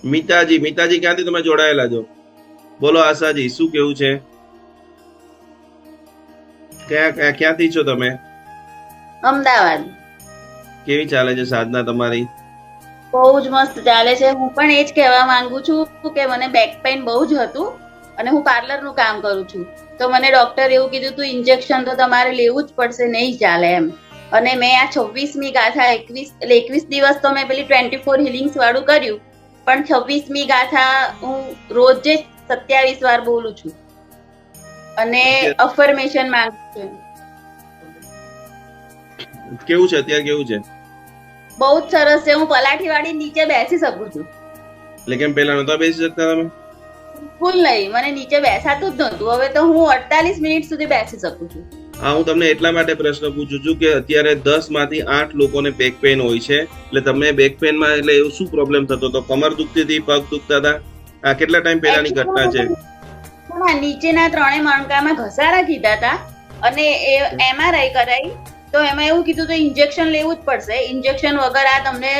મીતાજી, મીતાજી ક્યાંથી તમે જોડાયેલા છો? બોલો આશાજી, શું કેવું છે? ક્યાંથી છો તમે? અમદાવાદ. કેવી ચાલે છે સાધના તમારી? બહુ જ મસ્ત ચાલે છે. હું પણ એ જ કહેવા માંગુ છું કે મને બેક પેઇન બહુ જ હતું અને હું પાર્લરનું કામ કરું છું. તો મને ડોક્ટર એવું કીધું તું ઇન્જેક્શન તો તમારે લેવું જ પડશે, નહીં ચાલે એમ. અને મેં આ 26મી ગાથા 21 દિવસ તો મેં પેલી 24 હિલિંગ્સ વાળું કર્યું, પણ 26મી ગાથા હું રોજે 27 વાર બોલું છું અને અત્યારે અફર્મેશન માંગુ છું. કેવું છે? અત્યારે કેવું છે? બહુ જ સરસ છે. હું પલાઠી વાળી નીચે બેસી શકું છું. એટલે કેમ પેલા નહોતા બેસી શકતા તમે? બિલકુલ નહીં, મને નીચે બેસાતું જ નહોતું. હવે તો હું 48 મિનિટ સુધી બેસી શકું છું. હા, હું તમને એટલા માટે પ્રશ્ન પૂછું છું કે અત્યારે 10 માંથી 8 લોકોને બેક પેઇન હોય છે. એટલે તમને બેક પેઇનમાં એટલે એવું શું પ્રોબ્લેમ થતો હતો? કમર દુખતી હતી, પગ દુખતા હતા? આ કેટલા ટાઈમ પહેલાની ઘટના છે? નીચેના ત્રણેય મણકામાં ઘસારા કીધા હતા અને એ MRI કરાઈ, તો એમાં એવું કીધું તો ઇન્જેક્શન લેવું જ પડશે, ઇન્જેક્શન વગર આ તમને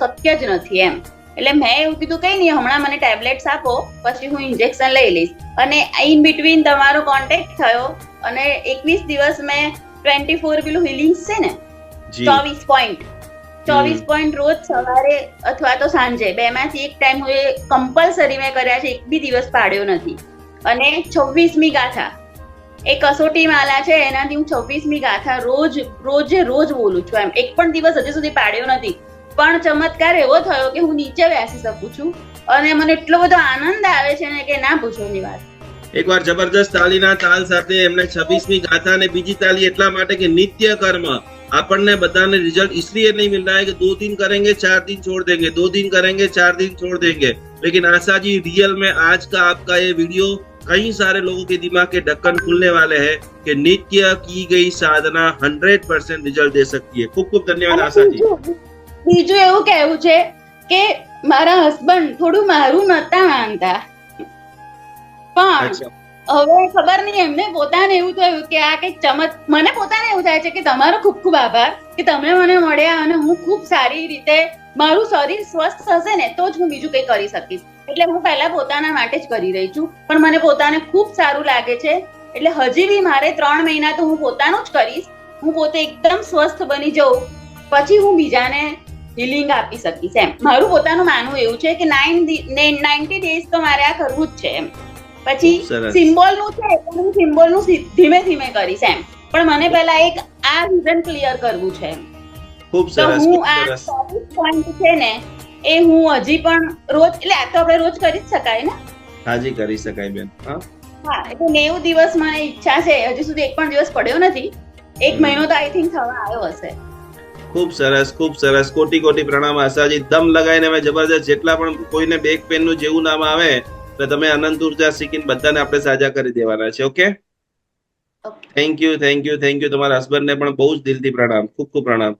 શક્ય જ નથી એમ. એટલે મેં એવું કીધું કઈ નહીં, હમણાં મને ટેબ્લેટ્સ આપો, પછી હું ઇન્જેક્શન લઈ લઈશ. અને ઇન બિટવીન તમારો કોન્ટેક્ટ થયો અને 21 દિવસ મેં 24 પેલું હિલિંગ્સ છે ને, જી 24 પોઈન્ટ રોજ સવારે અથવા તો સાંજે બેમાંથી એક ટાઈમ હું કમ્પલસરી મેં કર્યા છે, એક બી દિવસ પાડ્યો નથી. અને 26મી ગાથા એ કસોટી માલા છે, એનાથી હું 26મી ગાથા રોજ બોલું છું એમ. એક પણ દિવસ હજી સુધી પાડ્યો નથી. પણ ચમત્કાર એવો થયો કે હું નીચે બેસી શકું છું અને મને એટલો બધો આનંદ આવે છે ને કે ના પૂછોની વાત. એકવાર જબરજસ્ત તાલીના તાલ સાથે એમને 26મી ગાથા અને બીજી તાલી એટલા માટે કે નિત્ય કર્મ આપણને બધાને रिजल्ट इसलिए नहीं मिल रहा है कि 2 दिन करेंगे 4 दिन छोड़ देंगे, 2 दिन करेंगे 4 दिन छोड़ देंगे, लेकिन आशा जी रियल में आज का आपका ये वीडियो कई सारे लोगों के दिमाग के ढक्कन खुलने वाले हैं कि नित्य की गई साधना 100% रिजल्ट दे सकती है. खूब खूब धन्यवाद आशा जी. બીજું એવું કહેવું છે કે મારા હસબન્ડ થોડું મારું નતા માનતા, પણ હવે ખબર નહીં એમને પોતાને એવું થયું કે આ કઈક મને પોતાને એવું થાય છે કે તમારો ખૂબ ખૂબ આભાર કે તમે મને મળ્યા અને હું ખૂબ સારી રીતે મારું શરીર સ્વસ્થ હશે ને તો જ હું બીજું કંઈ કરી શકીશ. એટલે હું પહેલા પોતાના માટે જ કરી રહી છું, પણ મને પોતાને ખૂબ સારું લાગે છે. એટલે હજી બી મારે 3 મહિના તો હું પોતાનું જ કરીશ. હું પોતે એકદમ સ્વસ્થ બની જાઉં પછી હું બીજાને હિલિંગ આપી શકીશ એમ. મારું પોતાનું માનવું એવું છે કે 90 ડેઝ તો મારે આ કરવું જ છે એમ. પછી સિમ્બોલનું છે પણ હું સિમ્બોલનું ધીમે ધીમે કરીશ એમ. પણ મને પહેલા એક આ રીઝન ક્લિયર કરવું છે એમ. ખૂબ તો સરસ. હું આ 24 પોઈન્ટ છે ને એ હું હજી પણ રોજ, એટલે આ તો આપણે રોજ કરી જ શકાય ને? હાજી કરી શકાય બેન. હા, એટલે 90 દિવસ મને ઈચ્છા છે. હજી સુધી એક પણ દિવસ પડ્યો નથી. 1 મહિનો તો આઈ થિંક થવા આવ્યો હશે. ખૂબ સરસ, ખૂબ સરસ. કોટી કોટી પ્રણામ આશાજી. દમ લગાવીને અમે જબરજસ્ત જેટલા પણ કોઈને બેક પેન નું જેવું નામ આવે એટલે તમે અનંત ઉર્જા શીખીને બધાને આપણે સાજા કરી દેવાના છે. Okay, thank you, thank you, thank you. તમારા હસબન્ડ ને પણ બહુ જ દિલથી પ્રણામ. ખૂબ ખૂબ પ્રણામ.